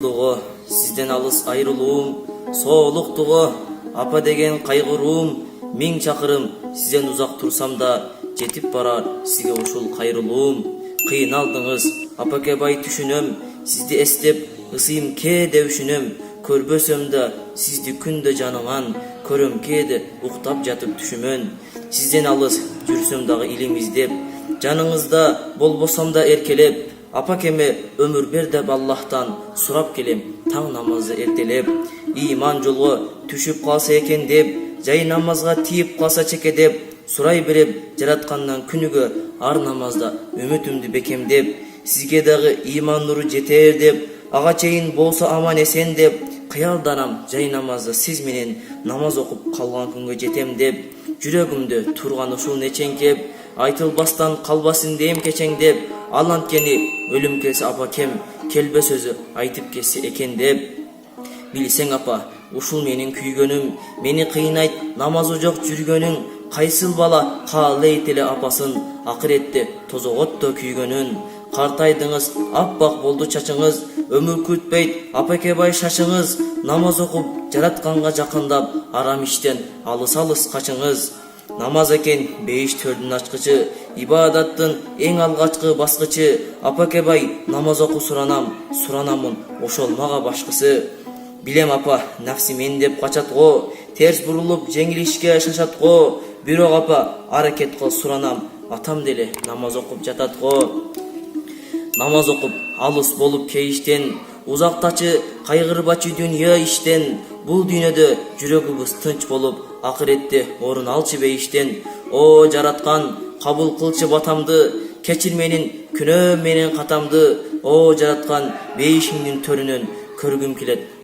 Сизден алыс айрылуум, соолуктугу, апа деген кайгыруум, 1000 чакырым сизден узак турсам да, жетип барар сизге ушул кайрылуум. Кыйналдыңыз, апаке бай түшүнөм, сизди эстеп, ысыйым кээде үшүнөм, көрбөсөм да сизди күндө жаныман, көрөм кээде уктап жатып түшүмөн. Сизден алыс жүрсөм дагы илим издеп, жаныңызда болбосом да эркелеп, апакеме өмүр бер деп Аллахтан сурап келем, таң намазы эртелеп. Иман жолго түшүп калса экен деп, жай намазга тиип калса чеке деп, сурай берем жараткандан күнүгө ар намазда үмүтүмдү бекемдеп. Сизге дагы иман нуру жетер деп, ага чейин болсо аман эсен деп, кыялданам жай намазда сиз менен намаз окуп калган күнгө жетем деп. Жүрөгүмдө турган ушул нечеңкеп, айтылбастан калбасын дейм кечеңдеп, ал анткени өлүм келсе апакем, келбес өзү айтып кетсе экен деп. Билсең апа, ушул менин күйгөнүм, мени кыйнайт намазы жок жүргөнүң, кайсыл бала каалайт эле апасын, акыретте тозоготто күйгөнүн. Картайдыңыз, аппак болду чачыңыз, өмүр күтпөйт апаке бай шашыңыз, намаз окуп жаратканга жакындап, арам иштен алыс качыңыз. Намаз экен бейиш төрдүн ачкычы, ибадаттын эң алгачкы баскычы, апаке бай намаз оку суранамын ошол мага башкысы. Билем апа, нафси мен деп качат го, терс бурулуп жеңил ишке шашат го, бирок апа аракет кыл суранам, атам деле намаз окуп жатат го. Намаз окуп алыс болуп кейиштен, узактачы кайгырбачы дүйнө иштен, бул дүйнөдө жүрөгүбүз тынч болуп, акыретте орун алчы бейиштен. О жараткан, кабыл кылчы батамды, кечир менин күнөөм менен катамды. О жараткан, бейишиңдин төрүнөн көргүм келет